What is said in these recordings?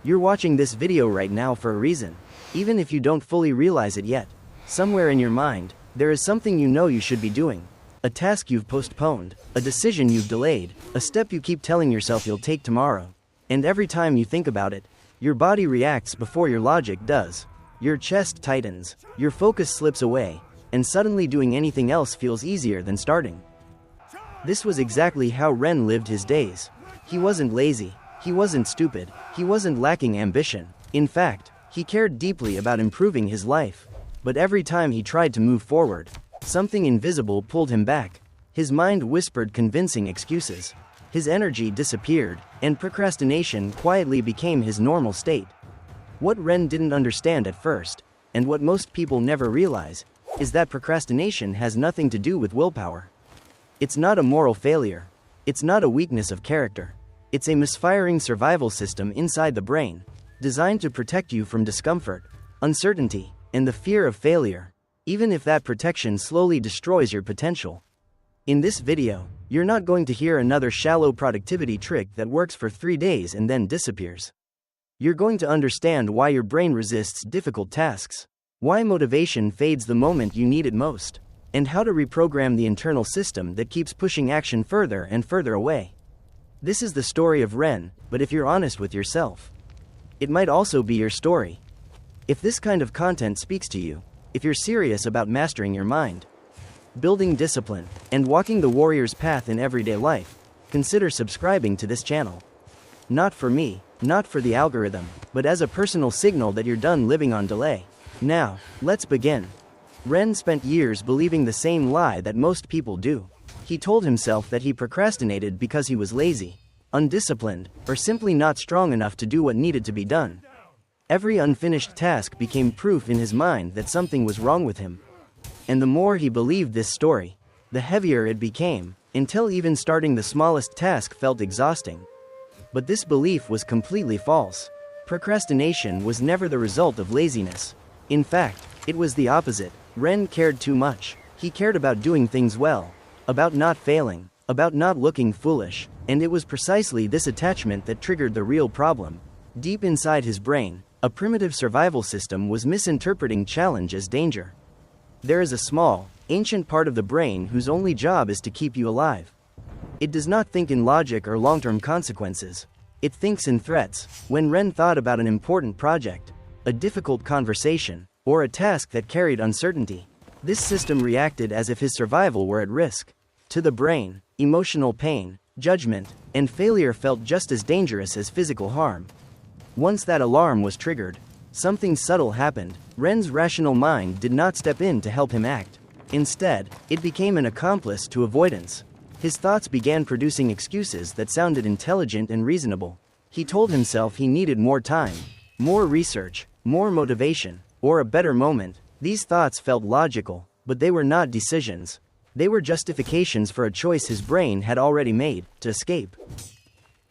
You're watching this video right now for a reason. Even if you don't fully realize it yet, somewhere in your mind, there is something you know you should be doing. A task you've postponed, a decision you've delayed, a step you keep telling yourself you'll take tomorrow. And every time you think about it, your body reacts before your logic does. Your chest tightens, your focus slips away, and suddenly doing anything else feels easier than starting. This was exactly how Ren lived his days. He wasn't lazy, he wasn't stupid, he wasn't lacking ambition. In fact, he cared deeply about improving his life. But every time he tried to move forward, something invisible pulled him back. His mind whispered convincing excuses. His energy disappeared, and procrastination quietly became his normal state. What Ren didn't understand at first, and what most people never realize, is that procrastination has nothing to do with willpower. It's not a moral failure. It's not a weakness of character. It's a misfiring survival system inside the brain, designed to protect you from discomfort, uncertainty, and the fear of failure, even if that protection slowly destroys your potential. In this video, you're not going to hear another shallow productivity trick that works for 3 days and then disappears. You're going to understand why your brain resists difficult tasks, why motivation fades the moment you need it most, and how to reprogram the internal system that keeps pushing action further and further away. This is the story of Ren, but if you're honest with yourself, it might also be your story. If this kind of content speaks to you, if you're serious about mastering your mind, building discipline, and walking the warrior's path in everyday life, consider subscribing to this channel. Not for me, not for the algorithm, but as a personal signal that you're done living on delay. Now, let's begin. Ren spent years believing the same lie that most people do. He told himself that he procrastinated because he was lazy, undisciplined, or simply not strong enough to do what needed to be done. Every unfinished task became proof in his mind that something was wrong with him. And the more he believed this story, the heavier it became, until even starting the smallest task felt exhausting. But this belief was completely false. Procrastination was never the result of laziness. In fact, it was the opposite. Ren cared too much. He cared about doing things well, about not failing, about not looking foolish, and it was precisely this attachment that triggered the real problem. Deep inside his brain, a primitive survival system was misinterpreting challenge as danger. There is a small, ancient part of the brain whose only job is to keep you alive. It does not think in logic or long-term consequences. It thinks in threats. When Ren thought about an important project, a difficult conversation, or a task that carried uncertainty, this system reacted as if his survival were at risk. To the brain, emotional pain, judgment, and failure felt just as dangerous as physical harm. Once that alarm was triggered, something subtle happened. Ren's rational mind did not step in to help him act. Instead, it became an accomplice to avoidance. His thoughts began producing excuses that sounded intelligent and reasonable. He told himself he needed more time, more research, more motivation, or a better moment. These thoughts felt logical, but they were not decisions. They were justifications for a choice his brain had already made, to escape.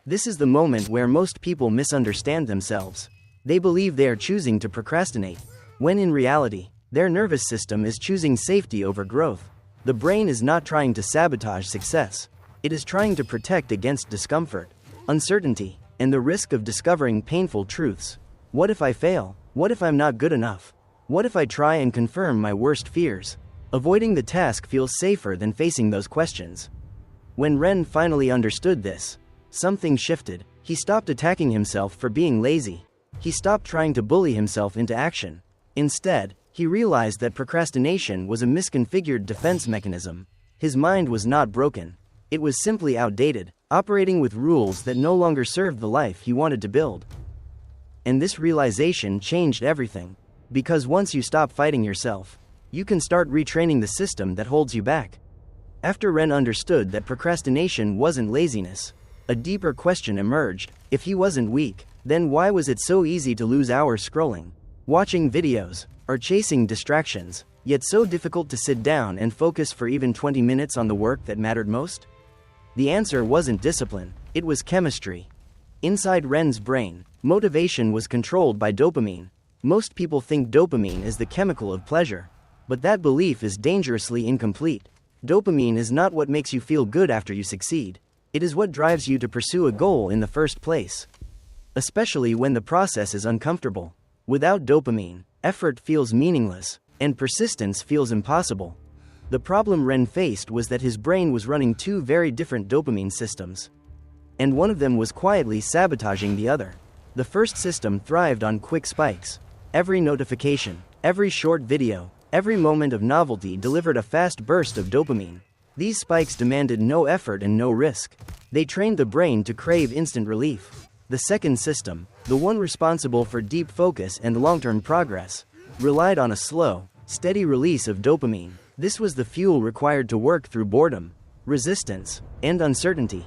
This is the moment where most people misunderstand themselves. They believe they are choosing to procrastinate, when in reality, their nervous system is choosing safety over growth. The brain is not trying to sabotage success. It is trying to protect against discomfort, uncertainty, and the risk of discovering painful truths. What if I fail? What if I'm not good enough? What if I try and confirm my worst fears? Avoiding the task feels safer than facing those questions. When Ren finally understood this, something shifted. He stopped attacking himself for being lazy. He stopped trying to bully himself into action. Instead, he realized that procrastination was a misconfigured defense mechanism. His mind was not broken. It was simply outdated, operating with rules that no longer served the life he wanted to build. And this realization changed everything. Because once you stop fighting yourself, you can start retraining the system that holds you back. After Ren understood that procrastination wasn't laziness, a deeper question emerged. If he wasn't weak, then why was it so easy to lose hours scrolling, watching videos, or chasing distractions, yet so difficult to sit down and focus for even 20 minutes on the work that mattered most? The answer wasn't discipline, it was chemistry. Inside Ren's brain, motivation was controlled by dopamine. Most people think dopamine is the chemical of pleasure, but that belief is dangerously incomplete. Dopamine is not what makes you feel good after you succeed. It is what drives you to pursue a goal in the first place. especially when the process is uncomfortable. Without dopamine, effort feels meaningless, and persistence feels impossible. The problem Ren faced was that his brain was running two very different dopamine systems, and one of them was quietly sabotaging the other. The first system thrived on quick spikes. Every notification, every short video, every moment of novelty delivered a fast burst of dopamine. These spikes demanded no effort and no risk. They trained the brain to crave instant relief. The second system, the one responsible for deep focus and long-term progress, relied on a slow, steady release of dopamine. This was the fuel required to work through boredom, resistance, and uncertainty.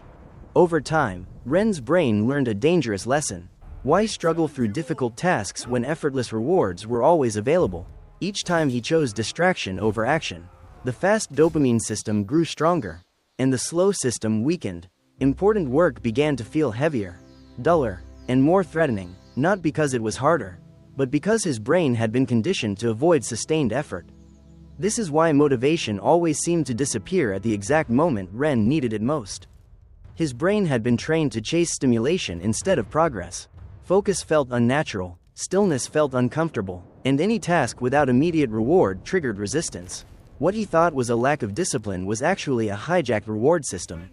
Over time, Ren's brain learned a dangerous lesson. Why struggle through difficult tasks when effortless rewards were always available? Each time he chose distraction over action, the fast dopamine system grew stronger, and the slow system weakened. Important work began to feel heavier, duller, and more threatening, not because it was harder, but because his brain had been conditioned to avoid sustained effort. This is why motivation always seemed to disappear at the exact moment Ren needed it most. His brain had been trained to chase stimulation instead of progress. Focus felt unnatural, stillness felt uncomfortable, and any task without immediate reward triggered resistance. What he thought was a lack of discipline was actually a hijacked reward system.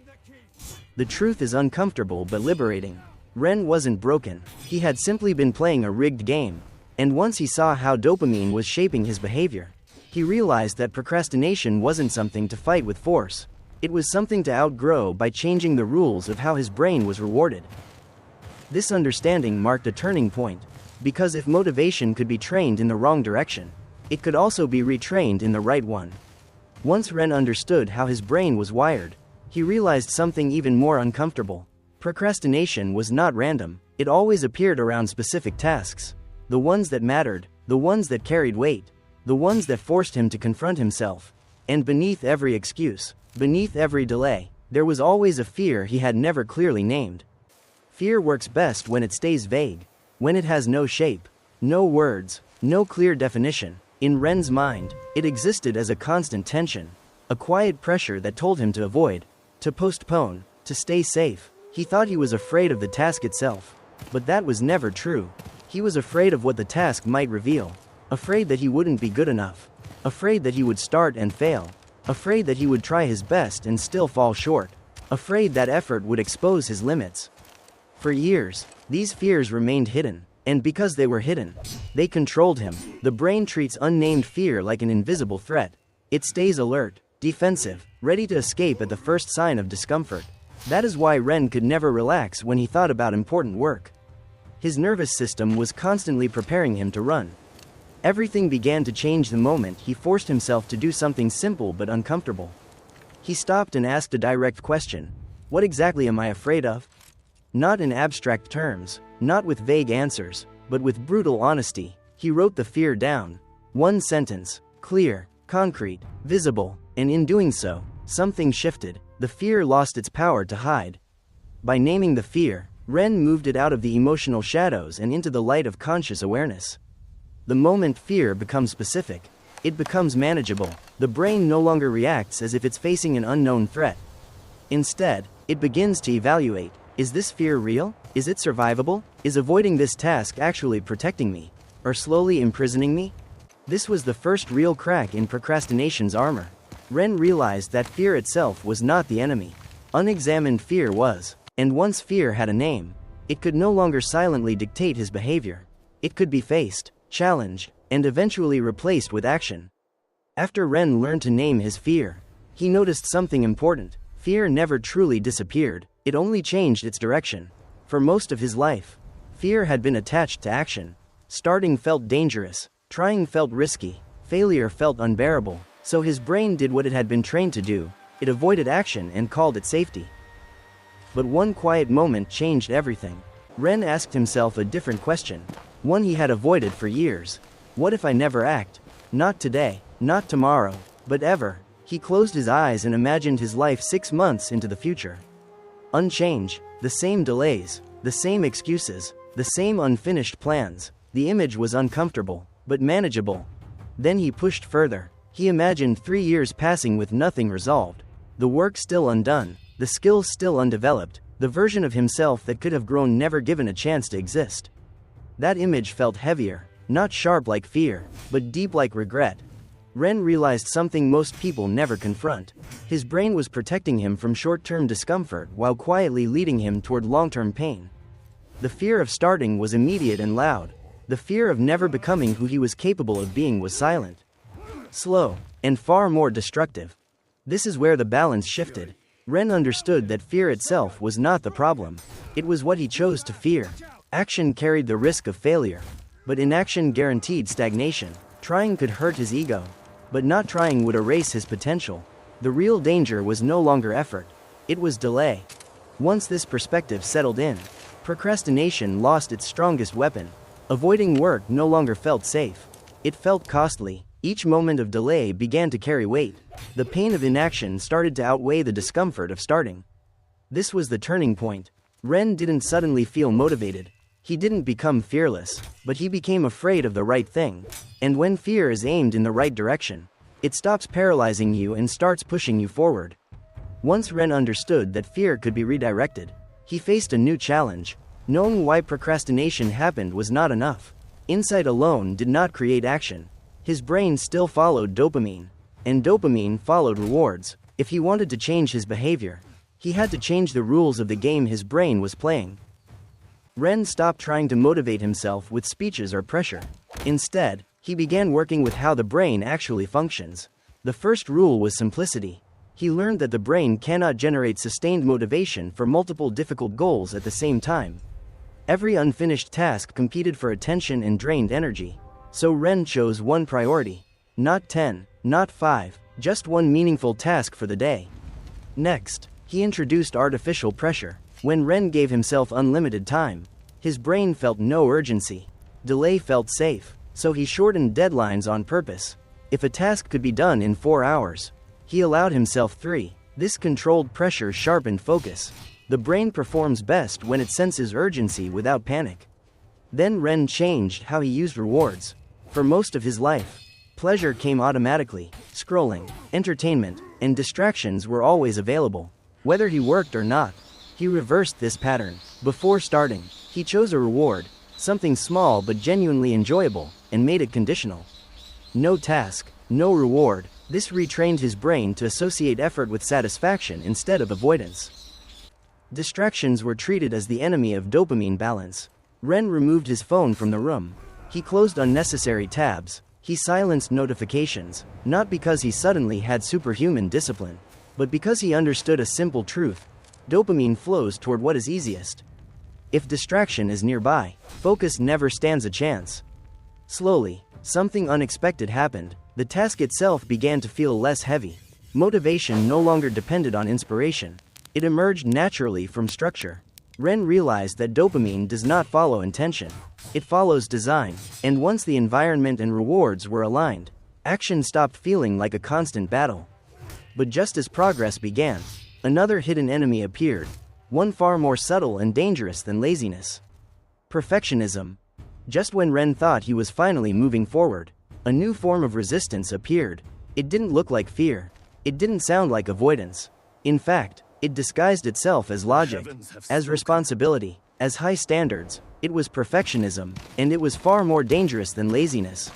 The truth is uncomfortable but liberating. Ren wasn't broken, he had simply been playing a rigged game, and once he saw how dopamine was shaping his behavior, he realized that procrastination wasn't something to fight with force. It was something to outgrow by changing the rules of how his brain was rewarded. This understanding marked a turning point, because if motivation could be trained in the wrong direction, it could also be retrained in the right one. Once Ren understood how his brain was wired, he realized something even more uncomfortable. Procrastination was not random, it always appeared around specific tasks. The ones that mattered, the ones that carried weight, the ones that forced him to confront himself. And beneath every excuse, beneath every delay, there was always a fear he had never clearly named. Fear works best when it stays vague, when it has no shape, no words, no clear definition. In Ren's mind, it existed as a constant tension, a quiet pressure that told him to avoid, to postpone, to stay safe. He thought he was afraid of the task itself, but that was never true. He was afraid of what the task might reveal, afraid that he wouldn't be good enough, afraid that he would start and fail, afraid that he would try his best and still fall short, afraid that effort would expose his limits. For years, these fears remained hidden, and because they were hidden, they controlled him. The brain treats unnamed fear like an invisible threat. It stays alert, defensive, ready to escape at the first sign of discomfort. That is why Ren could never relax when he thought about important work. His nervous system was constantly preparing him to run. Everything began to change the moment he forced himself to do something simple but uncomfortable. He stopped and asked a direct question. What exactly am I afraid of? Not in abstract terms, not with vague answers, but with brutal honesty. He wrote the fear down. One sentence, clear, concrete, visible, and in doing so, something shifted. The fear lost its power to hide. By naming the fear, Ren moved it out of the emotional shadows and into the light of conscious awareness. The moment fear becomes specific, it becomes manageable. The brain no longer reacts as if it's facing an unknown threat. Instead, it begins to evaluate. Is this fear real? Is it survivable? Is avoiding this task actually protecting me, or slowly imprisoning me? This was the first real crack in procrastination's armor. Ren realized that fear itself was not the enemy. Unexamined fear was, and once fear had a name, it could no longer silently dictate his behavior. It could be faced, challenged, and eventually replaced with action. After Ren learned to name his fear, he noticed something important. Fear never truly disappeared, it only changed its direction. For most of his life, fear had been attached to action. Starting felt dangerous, trying felt risky, failure felt unbearable, so his brain did what it had been trained to do. It avoided action and called it safety. But one quiet moment changed everything. Ren asked himself a different question, one he had avoided for years. What if I never act? Not today, not tomorrow, but ever. He closed his eyes and imagined his life 6 months into the future. Unchanged, the same delays, the same excuses, the same unfinished plans. The image was uncomfortable, but manageable. Then he pushed further. He imagined 3 years passing with nothing resolved. The work still undone, the skills still undeveloped, The version of himself that could have grown, never given a chance to exist. That image felt heavier, not sharp like fear, but deep like regret. Ren realized something most people never confront. His brain was protecting him from short-term discomfort while quietly leading him toward long-term pain. The fear of starting was immediate and loud. The fear of never becoming who he was capable of being was silent, slow, and far more destructive. This is where the balance shifted. Ren understood that fear itself was not the problem. It was what he chose to fear. Action carried the risk of failure, but inaction guaranteed stagnation. Trying could hurt his ego, but not trying would erase his potential. The real danger was no longer effort. It was delay. Once this perspective settled in, procrastination lost its strongest weapon. Avoiding work no longer felt safe. It felt costly. Each moment of delay began to carry weight. The pain of inaction started to outweigh the discomfort of starting. This was the turning point. Ren didn't suddenly feel motivated. He didn't become fearless, but he became afraid of the right thing. And when fear is aimed in the right direction, it stops paralyzing you and starts pushing you forward. Once Ren understood that fear could be redirected, he faced a new challenge. Knowing why procrastination happened was not enough. Insight alone did not create action. His brain still followed dopamine, and dopamine followed rewards. If he wanted to change his behavior, he had to change the rules of the game his brain was playing. Ren stopped trying to motivate himself with speeches or pressure. Instead, he began working with how the brain actually functions. The first rule was simplicity. He learned that the brain cannot generate sustained motivation for multiple difficult goals at the same time. Every unfinished task competed for attention and drained energy. So Ren chose one priority. Not 10, not 5, just one meaningful task for the day. Next, he introduced artificial pressure. When Ren gave himself unlimited time, his brain felt no urgency. Delay felt safe, so he shortened deadlines on purpose. If a task could be done in 4 hours, he allowed himself 3. This controlled pressure sharpened focus. The brain performs best when it senses urgency without panic. Then Ren changed how he used rewards. For most of his life, pleasure came automatically. Scrolling, entertainment, and distractions were always available. Whether he worked or not, he reversed this pattern. Before starting, he chose a reward, something small but genuinely enjoyable, and made it conditional. No task, no reward. This retrained his brain to associate effort with satisfaction instead of avoidance. Distractions were treated as the enemy of dopamine balance. Ren removed his phone from the room. He closed unnecessary tabs. He silenced notifications, not because he suddenly had superhuman discipline, but because he understood a simple truth. Dopamine flows toward what is easiest. If distraction is nearby, focus never stands a chance. Slowly, something unexpected happened. The task itself began to feel less heavy. Motivation no longer depended on inspiration. It emerged naturally from structure. Ren realized that dopamine does not follow intention. It follows design, and once the environment and rewards were aligned, action stopped feeling like a constant battle. But just as progress began, another hidden enemy appeared, one far more subtle and dangerous than laziness. Perfectionism. Just when Ren thought he was finally moving forward, a new form of resistance appeared. It didn't look like fear. It didn't sound like avoidance. In fact, it disguised itself as logic, as responsibility, as high standards. It was perfectionism, and it was far more dangerous than laziness.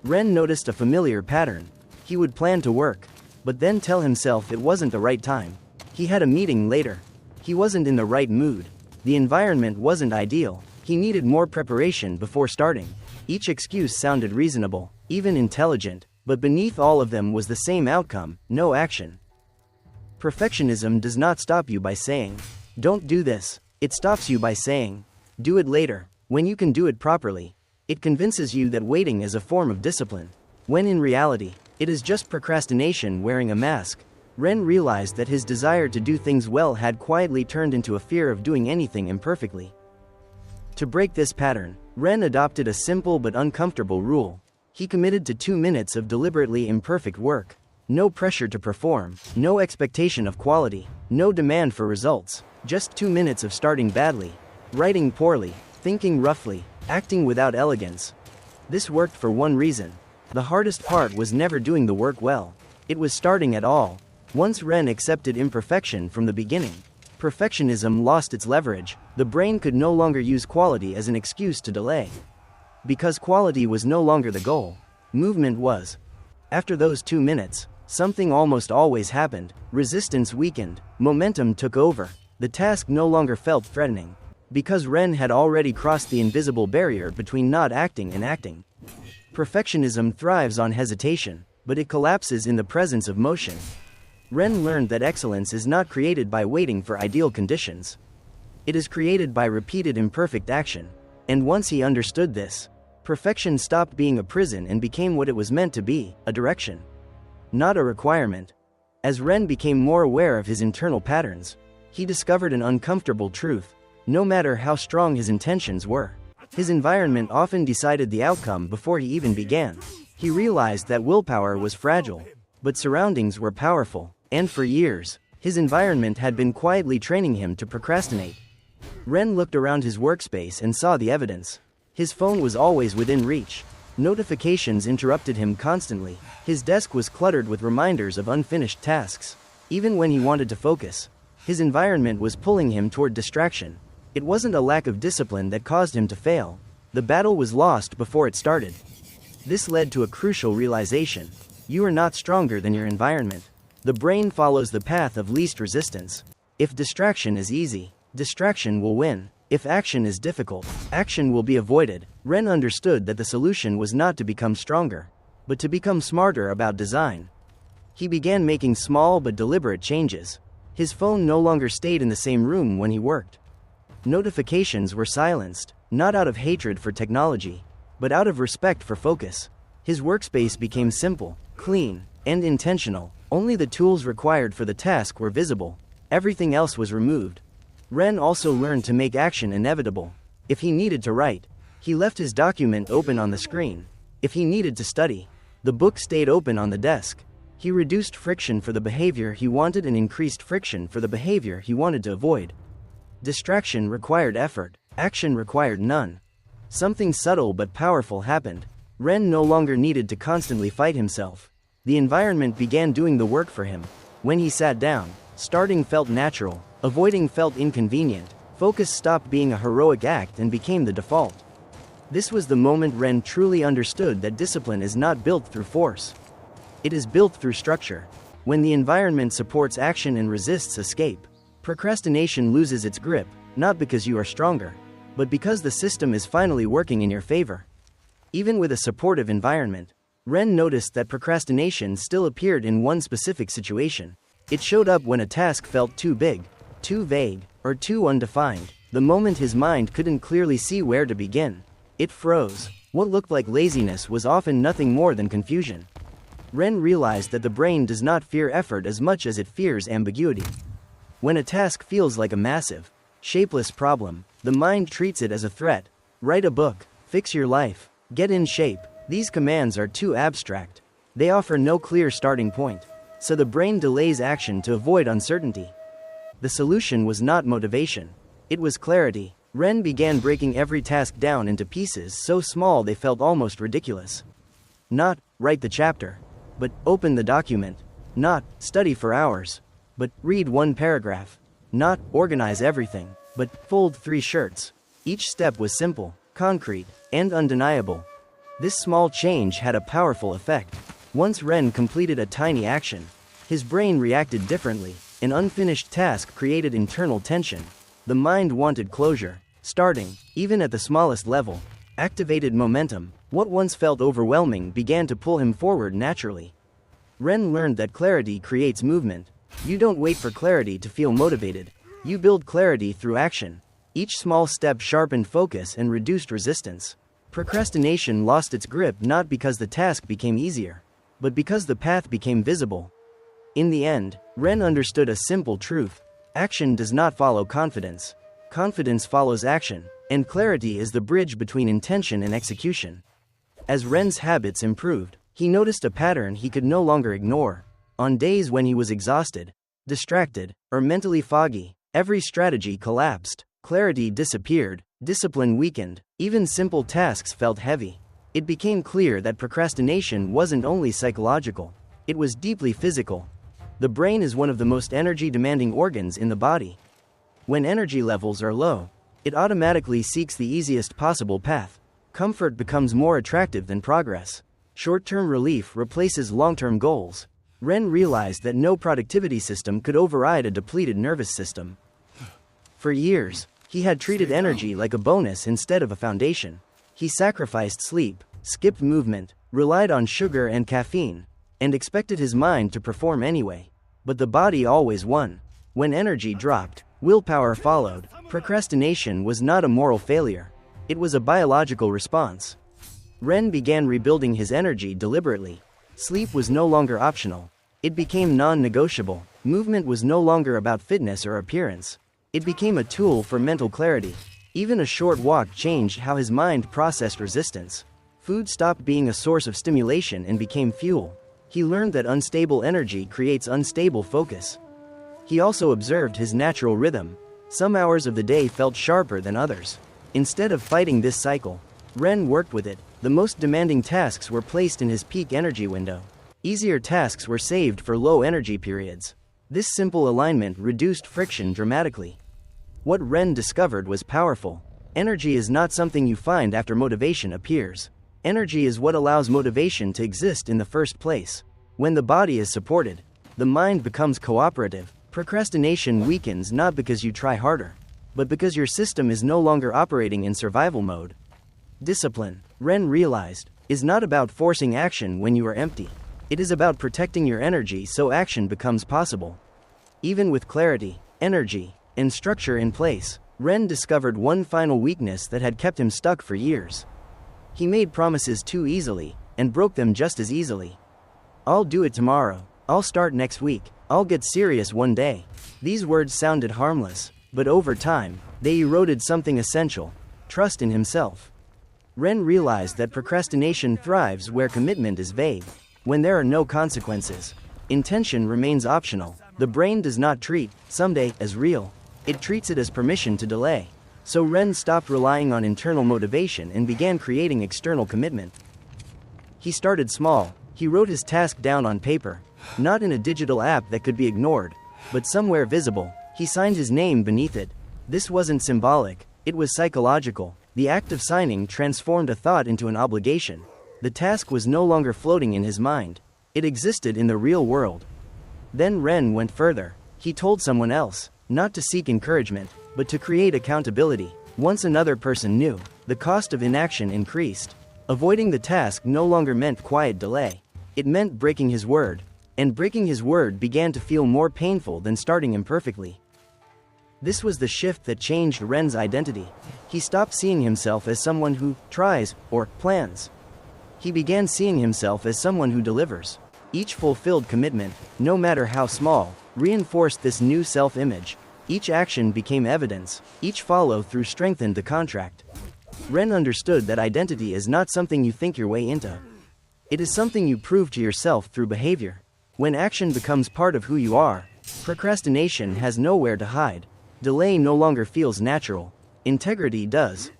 Ren noticed a familiar pattern. He would plan to work, but then tell himself it wasn't the right time. He had a meeting later. He wasn't in the right mood. The environment wasn't ideal. He needed more preparation before starting. Each excuse sounded reasonable, even intelligent, but beneath all of them was the same outcome: no action. Perfectionism does not stop you by saying, "Don't do this." It stops you by saying, "Do it later, when you can do it properly." It convinces you that waiting is a form of discipline, when in reality, it is just procrastination wearing a mask. Ren realized that his desire to do things well had quietly turned into a fear of doing anything imperfectly. To break this pattern, Ren adopted a simple but uncomfortable rule. He committed to 2 minutes of deliberately imperfect work. No pressure to perform, no expectation of quality, no demand for results. Just 2 minutes of starting badly, writing poorly, thinking roughly, acting without elegance. This worked for one reason. The hardest part was never doing the work well. It was starting at all. Once Ren accepted imperfection from the beginning, Perfectionism lost its leverage. The brain could no longer use quality as an excuse to delay. Because quality was no longer the goal, movement was. After those 2 minutes, something almost always happened. Resistance weakened, momentum took over. The task no longer felt threatening. Because Ren had already crossed the invisible barrier between not acting and acting. Perfectionism thrives on hesitation, but it collapses in the presence of motion. Ren learned that excellence is not created by waiting for ideal conditions. It is created by repeated imperfect action. And once he understood this, perfection stopped being a prison and became what it was meant to be, a direction. Not a requirement. As Ren became more aware of his internal patterns, he discovered an uncomfortable truth. No matter how strong his intentions were, his environment often decided the outcome before he even began. He realized that willpower was fragile, but surroundings were powerful, and for years, his environment had been quietly training him to procrastinate. Ren looked around his workspace and saw the evidence. His phone was always within reach. Notifications interrupted him constantly. His desk was cluttered with reminders of unfinished tasks. Even when he wanted to focus, his environment was pulling him toward distraction. It wasn't a lack of discipline that caused him to fail. The battle was lost before it started. This led to a crucial realization. You are not stronger than your environment. The brain follows the path of least resistance. If distraction is easy, distraction will win. If action is difficult, action will be avoided. Ren understood that the solution was not to become stronger, but to become smarter about design. He began making small but deliberate changes. His phone no longer stayed in the same room when he worked. Notifications were silenced, not out of hatred for technology, but out of respect for focus. His workspace became simple, clean, and intentional. Only the tools required for the task were visible. Everything else was removed. Ren also learned to make action inevitable. If he needed to write, he left his document open on the screen. If he needed to study, the book stayed open on the desk. He reduced friction for the behavior he wanted and increased friction for the behavior he wanted to avoid. Distraction required effort, action required none. Something subtle but powerful happened. Ren no longer needed to constantly fight himself. The environment began doing the work for him. When he sat down, starting felt natural, avoiding felt inconvenient. Focus stopped being a heroic act and became the default. This was the moment Ren truly understood that discipline is not built through force. It is built through structure. When the environment supports action and resists escape, procrastination loses its grip, not because you are stronger, but because the system is finally working in your favor. Even with a supportive environment, Ren noticed that procrastination still appeared in one specific situation. It showed up when a task felt too big, too vague, or too undefined. The moment his mind couldn't clearly see where to begin, it froze. What looked like laziness was often nothing more than confusion. Ren realized that the brain does not fear effort as much as it fears ambiguity. When a task feels like a massive, shapeless problem, the mind treats it as a threat. Write a book, fix your life, get in shape. These commands are too abstract. They offer no clear starting point, so the brain delays action to avoid uncertainty. The solution was not motivation. It was clarity. Ren began breaking every task down into pieces so small they felt almost ridiculous. Not, write the chapter, but open the document. Not, study for hours, but read one paragraph. Not, organize everything, but fold 3 shirts. Each step was simple, concrete, and undeniable. This small change had a powerful effect. Once Ren completed a tiny action, his brain reacted differently. An unfinished task created internal tension. The mind wanted closure. Starting, even at the smallest level, activated momentum. What once felt overwhelming began to pull him forward naturally. Ren learned that clarity creates movement. You don't wait for clarity to feel motivated. You build clarity through action. Each small step sharpened focus and reduced resistance. Procrastination lost its grip not because the task became easier, but because the path became visible. In the end, Ren understood a simple truth. Action does not follow confidence. Confidence follows action, and clarity is the bridge between intention and execution. As Ren's habits improved, he noticed a pattern he could no longer ignore. On days when he was exhausted, distracted, or mentally foggy, every strategy collapsed. Clarity disappeared, discipline weakened, even simple tasks felt heavy. It became clear that procrastination wasn't only psychological, it was deeply physical. The brain is one of the most energy-demanding organs in the body. When energy levels are low, it automatically seeks the easiest possible path. Comfort becomes more attractive than progress. Short-term relief replaces long-term goals. Ren realized that no productivity system could override a depleted nervous system. For years, he had treated energy like a bonus instead of a foundation. He sacrificed sleep, skipped movement, relied on sugar and caffeine, and expected his mind to perform anyway. But the body always won. When energy dropped, willpower followed. Procrastination was not a moral failure. It was a biological response. Ren began rebuilding his energy deliberately. Sleep was no longer optional. It became non-negotiable. Movement was no longer about fitness or appearance. It became a tool for mental clarity. Even a short walk changed how his mind processed resistance. Food stopped being a source of stimulation and became fuel. He learned that unstable energy creates unstable focus. He also observed his natural rhythm. Some hours of the day felt sharper than others. Instead of fighting this cycle, Ren worked with it. The most demanding tasks were placed in his peak energy window. Easier tasks were saved for low energy periods. This simple alignment reduced friction dramatically. What Ren discovered was powerful. Energy is not something you find after motivation appears. Energy is what allows motivation to exist in the first place. When the body is supported, the mind becomes cooperative. Procrastination weakens not because you try harder, but because your system is no longer operating in survival mode. Discipline, Ren realized, is not about forcing action when you are empty. It is about protecting your energy so action becomes possible. Even with clarity, energy, and structure in place, Ren discovered one final weakness that had kept him stuck for years. He made promises too easily, and broke them just as easily. I'll do it tomorrow. I'll start next week. I'll get serious one day. These words sounded harmless, but over time, they eroded something essential: trust in himself. Ren realized that procrastination thrives where commitment is vague. When there are no consequences, intention remains optional. The brain does not treat someday as real. It treats it as permission to delay. So Ren stopped relying on internal motivation and began creating external commitment. He started small. He wrote his task down on paper, not in a digital app that could be ignored, but somewhere visible. He signed his name beneath it. This wasn't symbolic, it was psychological. The act of signing transformed a thought into an obligation. The task was no longer floating in his mind. It existed in the real world. Then Ren went further. He told someone else, not to seek encouragement, but to create accountability. Once another person knew, the cost of inaction increased. Avoiding the task no longer meant quiet delay. It meant breaking his word. And breaking his word began to feel more painful than starting imperfectly. This was the shift that changed Ren's identity. He stopped seeing himself as someone who tries or plans. He began seeing himself as someone who delivers. Each fulfilled commitment, no matter how small, reinforced this new self-image. Each action became evidence. Each follow-through strengthened the contract. Ren understood that identity is not something you think your way into. It is something you prove to yourself through behavior. When action becomes part of who you are, procrastination has nowhere to hide. Delay no longer feels natural. Integrity does.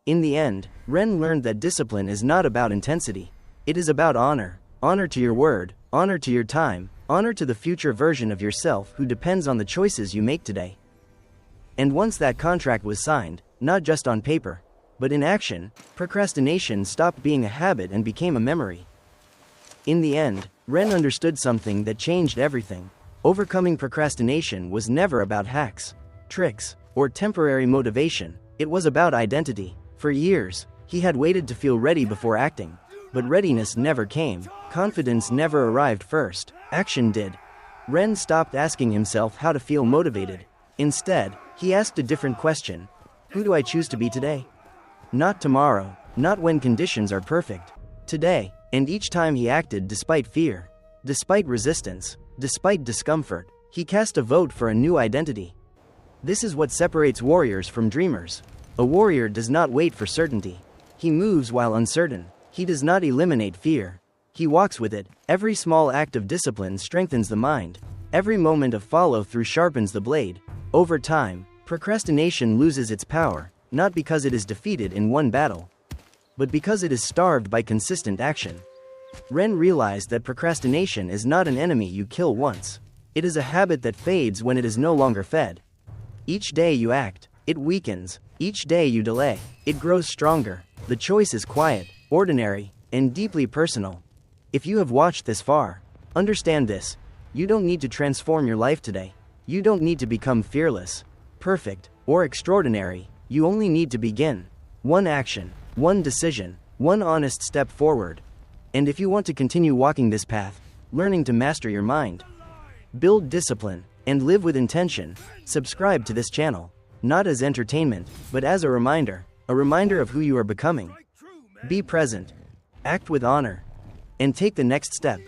In the end, Ren learned that discipline is not about intensity. It is about honor. Honor to your word, honor to your time, honor to the future version of yourself who depends on the choices you make today. And once that contract was signed, not just on paper, but in action, procrastination stopped being a habit and became a memory. In the end, Ren understood something that changed everything. Overcoming procrastination was never about hacks, tricks, or temporary motivation. It was about identity. For years, he had waited to feel ready before acting. But readiness never came. Confidence never arrived first. Action did. Ren stopped asking himself how to feel motivated. Instead, he asked a different question. Who do I choose to be today? Not tomorrow, not when conditions are perfect. Today. And each time he acted despite fear, despite resistance, despite discomfort, he cast a vote for a new identity. This is what separates warriors from dreamers. A warrior does not wait for certainty. He moves while uncertain. He does not eliminate fear. He walks with it. Every small act of discipline strengthens the mind. Every moment of follow-through sharpens the blade. Over time, procrastination loses its power, not because it is defeated in one battle, but because it is starved by consistent action. Ren realized that procrastination is not an enemy you kill once. It is a habit that fades when it is no longer fed. Each day you act, it weakens. Each day you delay, it grows stronger. The choice is quiet, ordinary, and deeply personal. If you have watched this far, understand this. You don't need to transform your life today. You don't need to become fearless, perfect, or extraordinary. You only need to begin. One action, one decision, one honest step forward. And if you want to continue walking this path, learning to master your mind, build discipline, and live with intention, subscribe to this channel, not as entertainment, but as a reminder of who you are becoming. Be present, act with honor, and take the next step.